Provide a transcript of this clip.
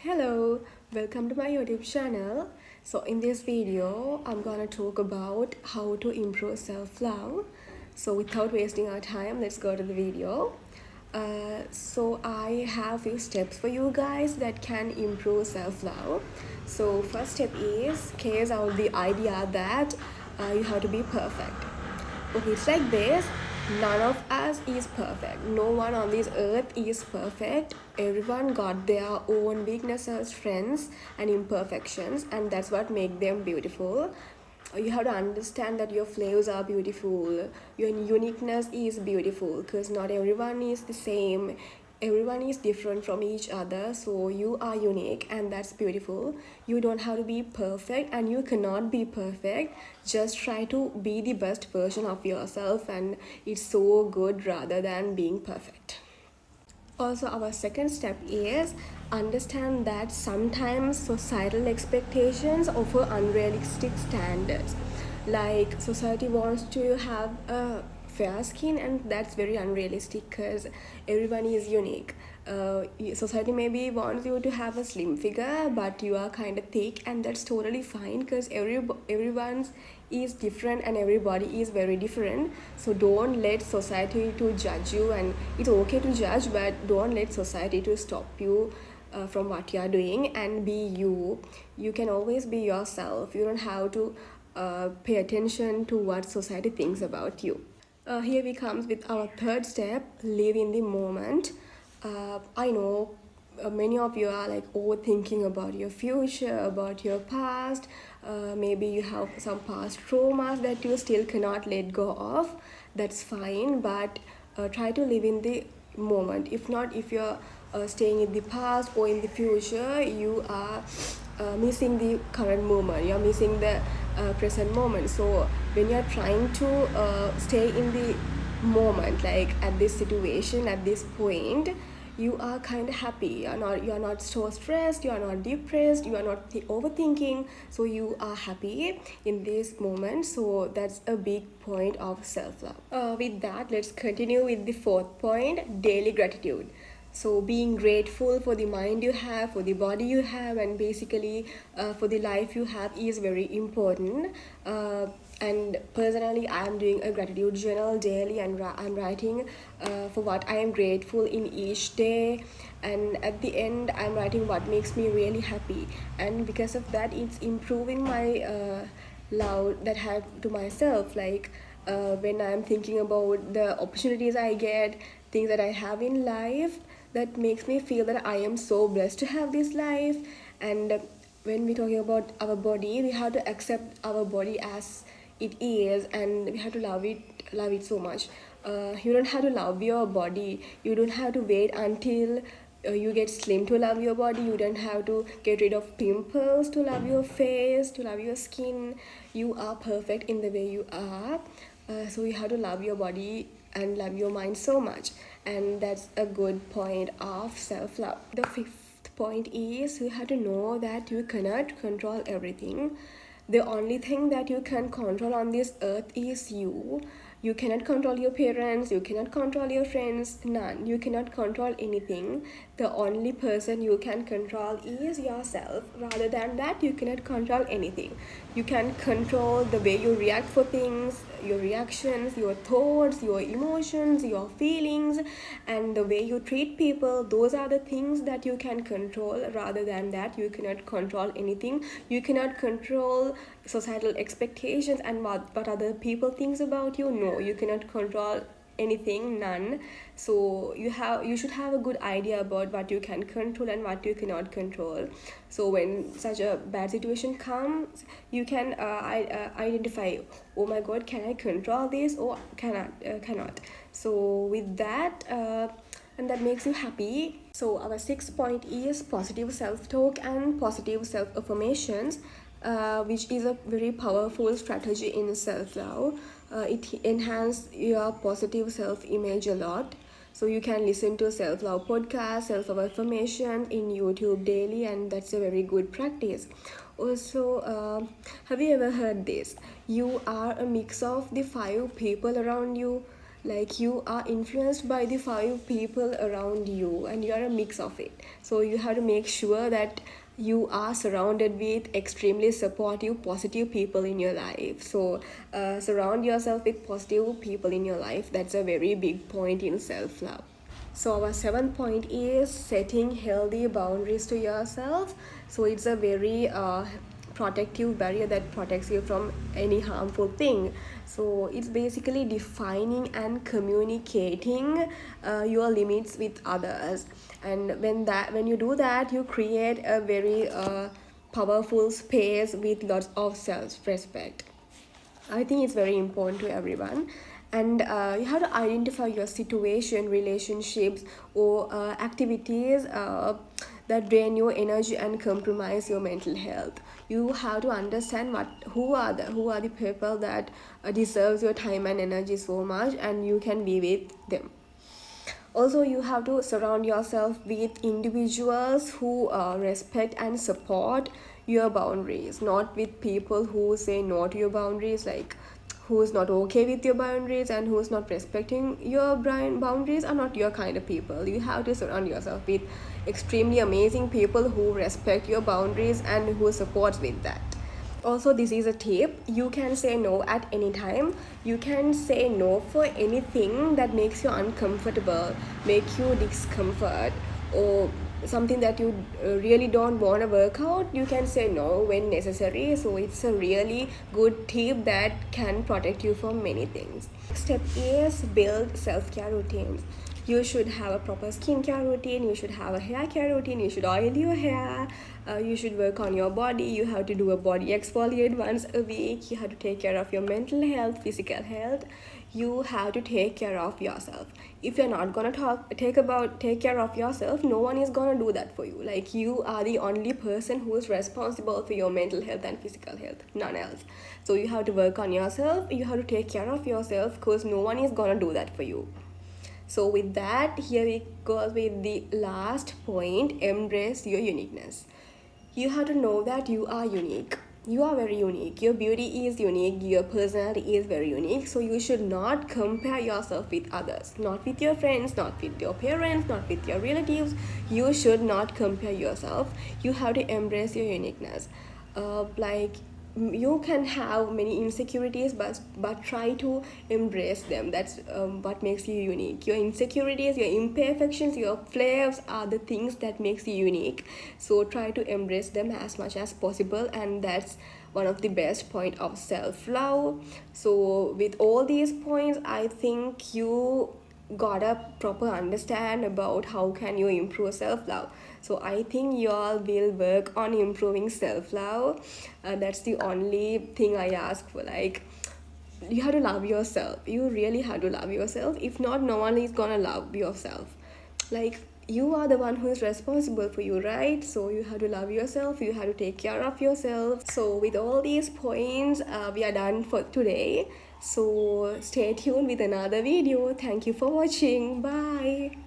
Hello, welcome to my YouTube channel. So in this video, I'm gonna talk about how to improve self-love. So without wasting our time, let's go to the video. So I have few steps for you guys that can improve self-love. So first step is case out the idea that you have to be perfect. Okay, it's like this. None of us is perfect. No one on this earth is perfect. Everyone got their own weaknesses, strengths, and imperfections, and that's what make them beautiful. You have to understand that your flaws are beautiful. Your uniqueness is beautiful because not everyone is the same. Everyone is different from each other, so you are unique, and that's beautiful. You don't have to be perfect, and you cannot be perfect. Just try to be the best version of yourself, and it's so good rather than being perfect. Also, our second step is understand that sometimes societal expectations offer unrealistic standards. Like society wants to have a fair skin, and that's very unrealistic because everyone is unique. Society maybe wants you to have a slim figure, but you are kind of thick, and that's totally fine because everyone's is different and everybody is very different. So don't let society to judge you, and it's okay to judge, but don't let society to stop you from what you are doing, and be you. You can always be yourself. You don't have to pay attention to what society thinks about you. Here we comes with our third step, live in the moment. I know many of you are like overthinking about your future, about your past. Maybe you have some past traumas that you still cannot let go of. That's fine, but try to live in the moment. If not, if you're staying in the past or in the future, you are missing the current moment. You're missing the present moment. So when you're trying to stay in the moment, like at this situation, at this point, you are kind of happy. You're not so stressed, you are not depressed, you are not overthinking, so you are happy in this moment. So that's a big point of self-love. With that, let's continue with the fourth point, daily gratitude. So being grateful for the mind you have, for the body you have, and basically for the life you have is very important. And personally, I am doing a gratitude journal daily, and I'm writing for what I am grateful in each day, and at the end I'm writing what makes me really happy. And because of that, it's improving my love that I have to myself. Like when I'm thinking about the opportunities I get, things that I have in life, that makes me feel that I am so blessed to have this life. And when we're talking about our body, we have to accept our body as it is, and we have to love it so much. You don't have to love your body. You don't have to wait until you get slim to love your body. You don't have to get rid of pimples to love your face, to love your skin. You are perfect in the way you are. So you have to love your body and love your mind so much, and that's a good point of self-love. The fifth point is you have to know that you cannot control everything. The only thing that you can control on this earth is you. You cannot control your parents, you cannot control your friends, none. You cannot control anything. The only person you can control is yourself. Rather than that, you cannot control anything. You can control the way you react for things, your reactions, your thoughts, your emotions, your feelings, and the way you treat people. Those are the things that you can control. Rather than that, you cannot control anything. You cannot control societal expectations and what other people thinks about you. No, you cannot control anything, none. So you should have a good idea about what you can control and what you cannot control. So when such a bad situation comes, you can identify, oh my god, can I control this or cannot. So with that, and that makes you happy. So our sixth point is positive self-talk and positive self-affirmations, which is a very powerful strategy in self-love. It enhances your positive self-image a lot. So you can listen to self-love podcasts, self-affirmation in YouTube daily, and that's a very good practice. Also, have you ever heard this? You are a mix of the five people around you. like you are influenced by the 5 people around you and you are a mix of it. So you have to make sure that you are surrounded with extremely supportive positive people in your life. So surround yourself with positive people in your life. That's a very big point in self-love. So our seventh point is setting healthy boundaries to yourself. So it's a very protective barrier that protects you from any harmful thing. So it's basically defining and communicating your limits with others. And when you do that, you create a very powerful space with lots of self-respect. I think it's very important to everyone. And you have to identify your situation, relationships, or activities that drain your energy and compromise your mental health. You have to understand who are the people that deserves your time and energy so much, and you can be with them. Also, you have to surround yourself with individuals who respect and support your boundaries, not with people who say no to your boundaries, like who's not okay with your boundaries and who's not respecting your boundaries are not your kind of people. You have to surround yourself with extremely amazing people who respect your boundaries and who supports with that. Also, this is a tip: you can say no at any time. You can say no for anything that makes you uncomfortable, make you discomfort, or something that you really don't want to work out. You can say no when necessary. So it's a really good tip that can protect you from many things. Next step is build self-care routines. You should have a proper skincare routine, you should have a hair care routine, you should oil your hair, you should work on your body, you have to do a body exfoliate once a week, you have to take care of your mental health, physical health. You have to take care of yourself. If you're not gonna take care of yourself, no one is gonna do that for you. Like, you are the only person who is responsible for your mental health and physical health, none else. So you have to work on yourself, you have to take care of yourself, because no one is gonna do that for you. So with that, here we go with the last point: embrace your uniqueness. You have to know that you are unique. You are very unique. Your beauty is unique. Your personality is very unique. So you should not compare yourself with others. Not with your friends, not with your parents, not with your relatives. You should not compare yourself. You have to embrace your uniqueness. Like, you can have many insecurities, but try to embrace them. That's what makes you unique. Your insecurities, your imperfections, your flaws are the things that makes you unique. So try to embrace them as much as possible, and that's one of the best point of self-love. So with all these points, I think you got a proper understand about how can you improve self-love. So I think you all will work on improving self-love. That's the only thing I ask for. Like, you have to love yourself. You really have to love yourself. If not, no one is gonna love yourself. Like, you are the one who is responsible for you, right? So you have to love yourself, you have to take care of yourself. So with all these points, we are done for today. So stay tuned with another video. Thank you for watching. Bye.